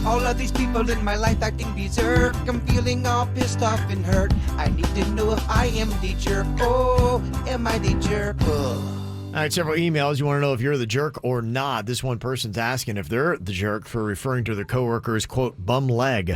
All of these people in my life acting berserk. I'm feeling all pissed off and hurt. I need to know if I am the jerk. Oh, am I the jerk? Oh. All right, several emails. You want to know if you're the jerk or not. This one person's asking if they're the jerk for referring to their coworker as, quote, bum leg.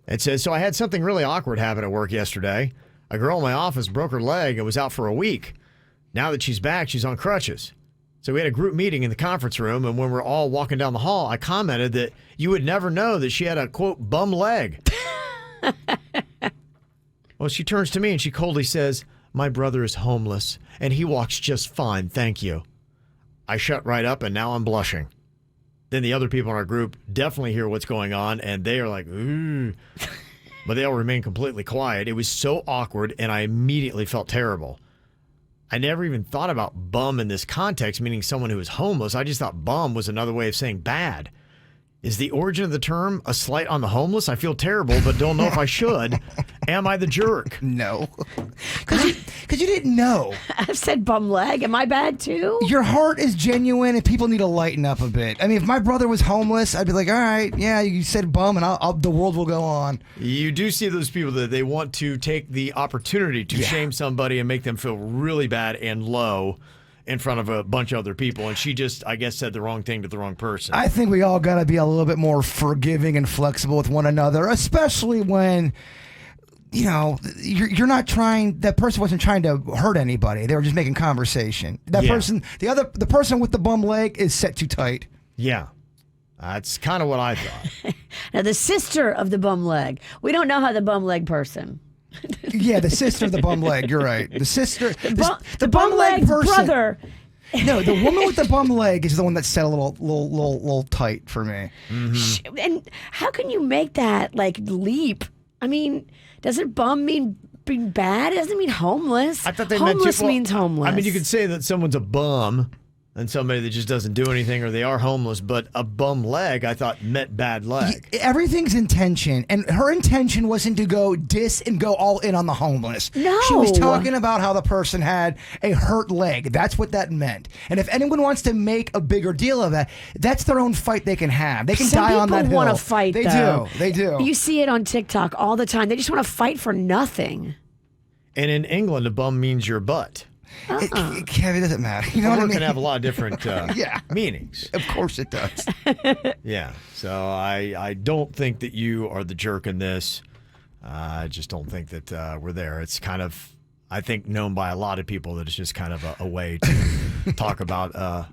It says, so I had something really awkward happen at work yesterday. A girl in my office broke her leg and was out for a week. Now that she's back, she's on crutches. So we had a group meeting in the conference room, and when we're all walking down the hall, I commented that you would never know that she had a, quote, bum leg. Well, she turns to me and she coldly says, my brother is homeless, and he walks just fine, thank you. I shut right up, and now I'm blushing. Then the other people in our group definitely hear what's going on, and they are like, ooh. But they all remain completely quiet. It was so awkward, and I immediately felt terrible. I never even thought about bum in this context, meaning someone who is homeless. I just thought bum was another way of saying bad. Is the origin of the term a slight on the homeless? I feel terrible, but don't know if I should. Am I the jerk? No. Because you didn't know. I've said bum leg. Am I bad too? Your heart is genuine and people need to lighten up a bit. I mean, if my brother was homeless, I'd be like, all right, yeah, you said bum and the world will go on. You do see those people that they want to take the opportunity to shame somebody and make them feel really bad and low in front of a bunch of other people, and she just, I guess, said the wrong thing to the wrong person. I think we all got to be a little bit more forgiving and flexible with one another, especially when, you know, you're not trying, that person wasn't trying to hurt anybody. They were just making conversation. That person, the person with the bum leg is set too tight. Yeah. That's kind of what I thought. Now, the sister of the bum leg. We don't know how the bum leg person. Yeah, the sister of the bum leg. You're right. The sister, the bum leg brother. No, the woman with the bum leg is the one that set a little tight for me. Mm-hmm. And how can you make that like leap? I mean, doesn't bum mean being bad? It doesn't mean homeless. I thought they homeless means homeless. I mean, you could say that someone's a bum and somebody that just doesn't do anything, or they are homeless, but a bum leg, I thought, meant bad leg. Everything's intention, and her intention wasn't to go diss and go all in on the homeless. No. She was talking about how the person had a hurt leg. That's what that meant. And if anyone wants to make a bigger deal of that, that's their own fight they can have. They can die on that hill. Some people want to fight, though. They do. You see it on TikTok all the time. They just want to fight for nothing. And in England, a bum means your butt. Kevin, it doesn't matter. You know what I mean? Can have a lot of different meanings. Of course it does. Yeah. So I don't think that you are the jerk in this. I just don't think that we're there. It's kind of, I think, known by a lot of people that it's just kind of a way to talk about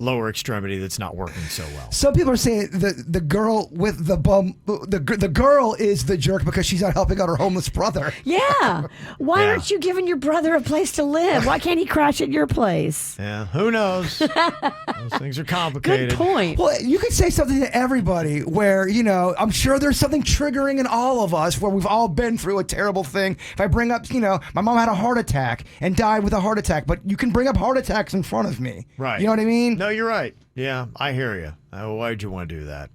lower extremity that's not working so well. Some people are saying the girl with the bum, the girl is the jerk because she's not helping out her homeless brother. Yeah. Why aren't you giving your brother a place to live? Why can't he crash at your place? Yeah, who knows? Those things are complicated. Good point. Well, you could say something to everybody where, you know, I'm sure there's something triggering in all of us where we've all been through a terrible thing. If I bring up, you know, my mom had a heart attack and died with a heart attack, but you can bring up heart attacks in front of me. Right. You know what I mean? No, you're right. Yeah, I hear you. Why'd you want to do that?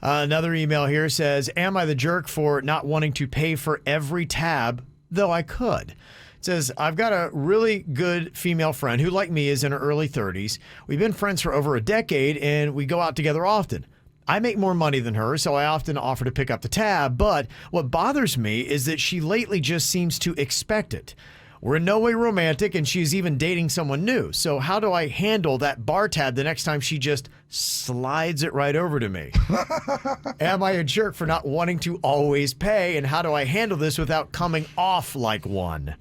Another email here says, am I the jerk for not wanting to pay for every tab, though I could? It says, I've got a really good female friend who, like me, is in her early 30s. We've been friends for over a decade, and we go out together often. I make more money than her, so I often offer to pick up the tab, but what bothers me is that she lately just seems to expect it. We're in no way romantic, and she's even dating someone new. So how do I handle that bar tab the next time she just slides it right over to me? Am I a jerk for not wanting to always pay? And how do I handle this without coming off like one?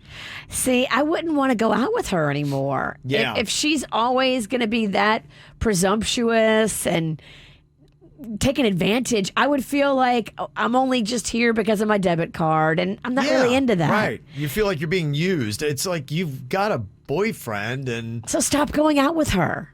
See, I wouldn't want to go out with her anymore. Yeah. If she's always going to be that presumptuous and taking advantage, I would feel like I'm only just here because of my debit card, and I'm not really into that. Right. You feel like you're being used. It's like you've got a boyfriend, and so stop going out with her.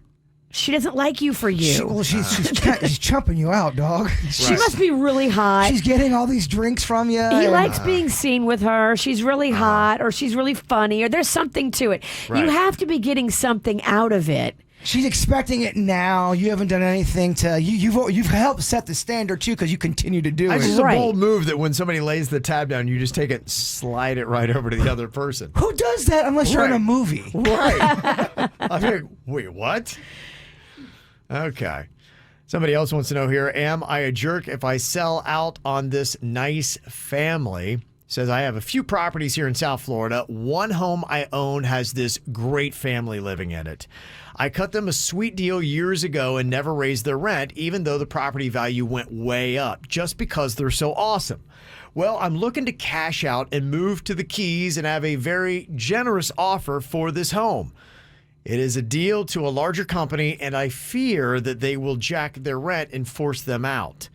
She doesn't like you for you. She's chumping you out, dog. She must be really hot. She's getting all these drinks from you. He likes being seen with her. She's really hot, or she's really funny, or there's something to it. Right. You have to be getting something out of it. She's expecting it now. You haven't done anything to you've helped set the standard too because you continue to do it. It's just a bold move that when somebody lays the tab down, you just take it and slide it right over to the other person. Who does that unless you're in a movie? Right. I'm like, wait, what? Okay. Somebody else wants to know here, am I a jerk if I sell out on this nice family? Says, I have a few properties here in South Florida. One home I own has this great family living in it. I cut them a sweet deal years ago and never raised their rent, even though the property value went way up, just because they're so awesome. Well, I'm looking to cash out and move to the Keys and have a very generous offer for this home. It is a deal to a larger company, and I fear that they will jack their rent and force them out.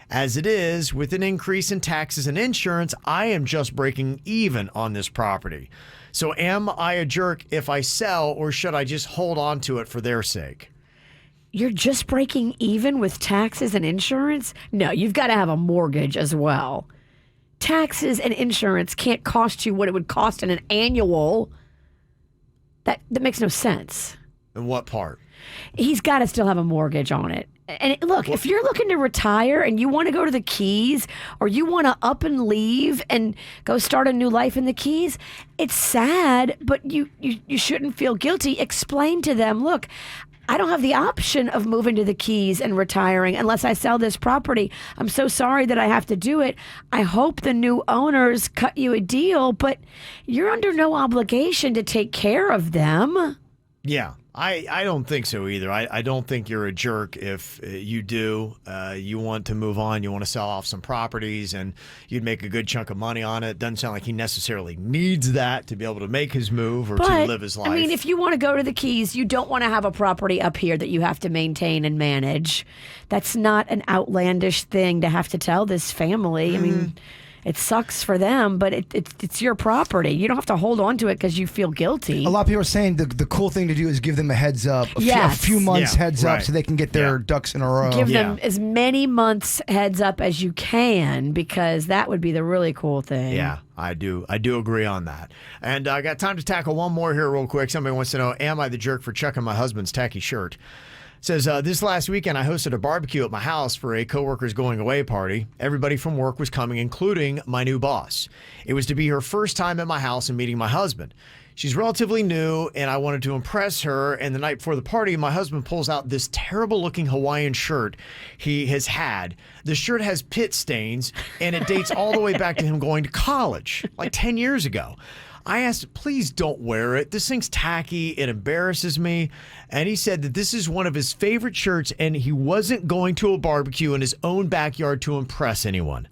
As it is, with an increase in taxes and insurance, I am just breaking even on this property. So am I a jerk if I sell, or should I just hold on to it for their sake? You're just breaking even with taxes and insurance? No, you've got to have a mortgage as well. Taxes and insurance can't cost you what it would cost in an annual. That makes no sense. In what part? He's got to still have a mortgage on it. And look, if you're looking to retire and you want to go to the Keys or you want to up and leave and go start a new life in the Keys, it's sad, but you shouldn't feel guilty. Explain to them, look, I don't have the option of moving to the Keys and retiring unless I sell this property. I'm so sorry that I have to do it. I hope the new owners cut you a deal, but you're under no obligation to take care of them. Yeah, I don't think so either. I don't think you're a jerk if you do. You want to move on. You want to sell off some properties and you'd make a good chunk of money on it. Doesn't sound like he necessarily needs that to be able to make his move or to live his life. I mean, if you want to go to the Keys, you don't want to have a property up here that you have to maintain and manage. That's not an outlandish thing to have to tell this family. I mean, it sucks for them, but it's your property. You don't have to hold on to it because you feel guilty. A lot of people are saying the cool thing to do is give them a heads up, a Yes. few months heads right. up so they can get their ducks in a row. Give them as many months heads up as you can because that would be the really cool thing. Yeah, I do agree on that. And I got time to tackle one more here real quick. Somebody wants to know, am I the jerk for chucking my husband's tacky shirt? Says, this last weekend I hosted a barbecue at my house for a coworker's going away party. Everybody from work was coming, including my new boss. It was to be her first time at my house and meeting my husband. She's relatively new, and I wanted to impress her. And the night before the party, my husband pulls out this terrible-looking Hawaiian shirt he has had. The shirt has pit stains, and it dates all the way back to him going to college, like 10 years ago. I asked, please don't wear it. This thing's tacky. It embarrasses me. And he said that this is one of his favorite shirts, and he wasn't going to a barbecue in his own backyard to impress anyone.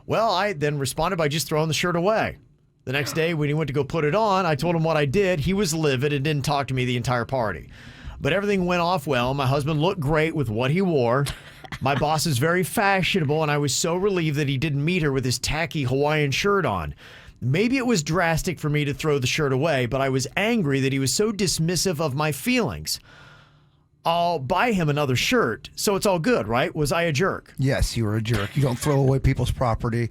Well, I then responded by just throwing the shirt away. The next day, when he went to go put it on, I told him what I did. He was livid and didn't talk to me the entire party. But everything went off well. My husband looked great with what he wore. My boss is very fashionable, and I was so relieved that he didn't meet her with his tacky Hawaiian shirt on. Maybe it was drastic for me to throw the shirt away, but I was angry that he was so dismissive of my feelings. I'll buy him another shirt, so it's all good, right? Was I a jerk? Yes, you were a jerk. You don't throw away people's property.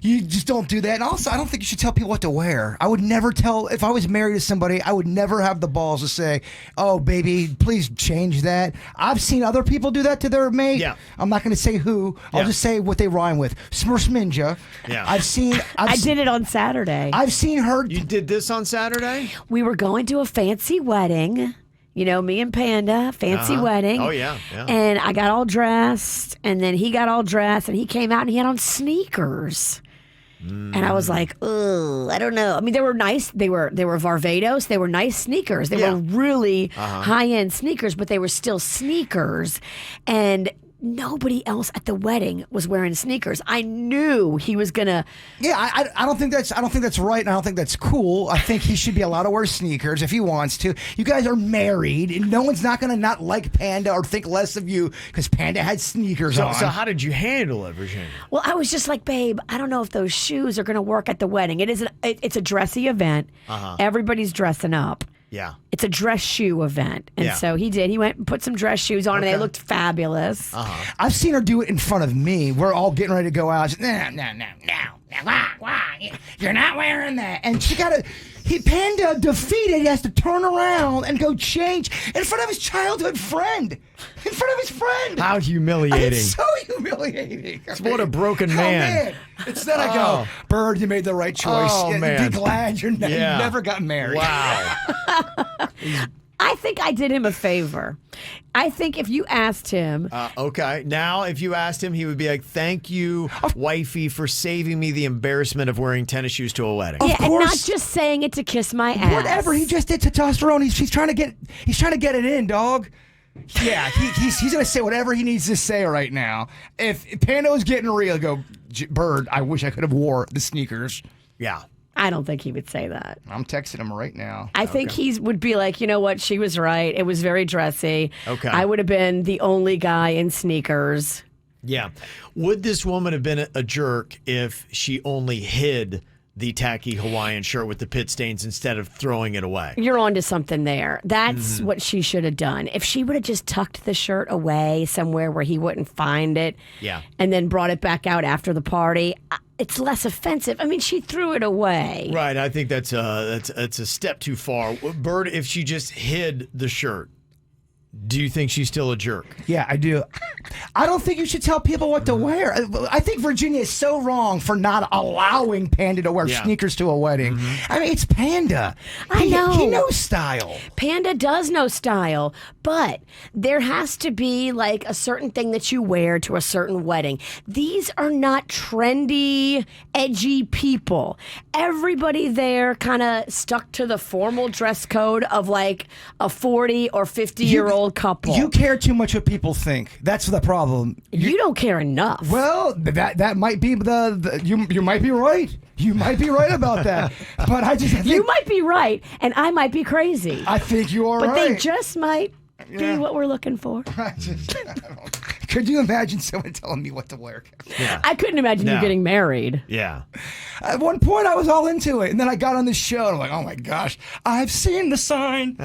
You just don't do that. And also, I don't think you should tell people what to wear. I would never tell, if I was married to somebody, I would never have the balls to say, oh, baby, please change that. I've seen other people do that to their mate. Yeah. I'm not going to say who. I'll just say what they rhyme with. Smurfminja. Yeah. I did it on Saturday. I've seen her. You did this on Saturday? We were going to a fancy wedding. You know, me and Panda, fancy wedding. Oh, yeah. And I got all dressed, and then he got all dressed, and he came out and he had on sneakers. And I was like, oh, I don't know. I mean, they were nice. They were Varvados. They were nice sneakers. They were really high-end sneakers, but they were still sneakers. And nobody else at the wedding was wearing sneakers. I knew he was gonna. Yeah, I don't think that's right, and I don't think that's cool. I think he should be allowed to wear sneakers if he wants to. You guys are married, and no one's not gonna not like Panda or think less of you because Panda had sneakers on. So how did you handle it, Virginia? Well, I was just like, babe, I don't know if those shoes are gonna work at the wedding. It's a dressy event. Everybody's dressing up. Yeah. It's a dress shoe event. And so he did. He went and put some dress shoes on and they looked fabulous. I've seen her do it in front of me. We're all getting ready to go out. She's, no. You're not wearing that. And Panda defeated, he has to turn around and go change in front of his childhood friend. In front of his friend. How humiliating. It's so humiliating. What a broken man. Instead I go, Bird, you made the right choice. Oh, man. Be glad you never got married. Wow. I think I did him a favor. I think if you asked him, Okay. Now, if you asked him, he would be like, "Thank you, wifey, for saving me the embarrassment of wearing tennis shoes to a wedding." yeah, and not course. just saying it to kiss my ass. Whatever, he just did testosterone. He's trying to get it in, dog. Yeah, he's gonna say whatever he needs to say right now. If Pando's getting real, go, Bird, I wish I could have wore the sneakers. Yeah. I don't think he would say that. I'm texting him right now. I think he would be like, you know what? She was right. It was very dressy. Okay. I would have been the only guy in sneakers. Yeah. Would this woman have been a jerk if she only hid the tacky Hawaiian shirt with the pit stains instead of throwing it away? You're onto something there. That's what she should have done. If she would have just tucked the shirt away somewhere where he wouldn't find it, Yeah. and then brought it back out after the party, it's less offensive. I mean, she threw it away. Right. I think that's a step too far. Bird, if she just hid the shirt, do you think she's still a jerk? Yeah, I do. I don't think you should tell people what to wear. I think Virginia is so wrong for not allowing Panda to wear Yeah. sneakers to a wedding. I mean, it's Panda. I know. He knows style. Panda does know style, but there has to be like a certain thing that you wear to a certain wedding. These are not trendy, edgy people. Everybody there kind of stuck to the formal dress code of like a 40 or 50-year-old couple. You care too much what people think. That's the problem. You don't care enough. Well, that might be you might be right. You might be right about that. But I think You might be right, and I might be crazy. I think you are but right. they just might be what we're looking for. Could you imagine someone telling me what to wear? I couldn't imagine you No. getting married. Yeah. At one point, I was all into it, and then I got on this show, and I'm like, oh my gosh, I've seen the sign.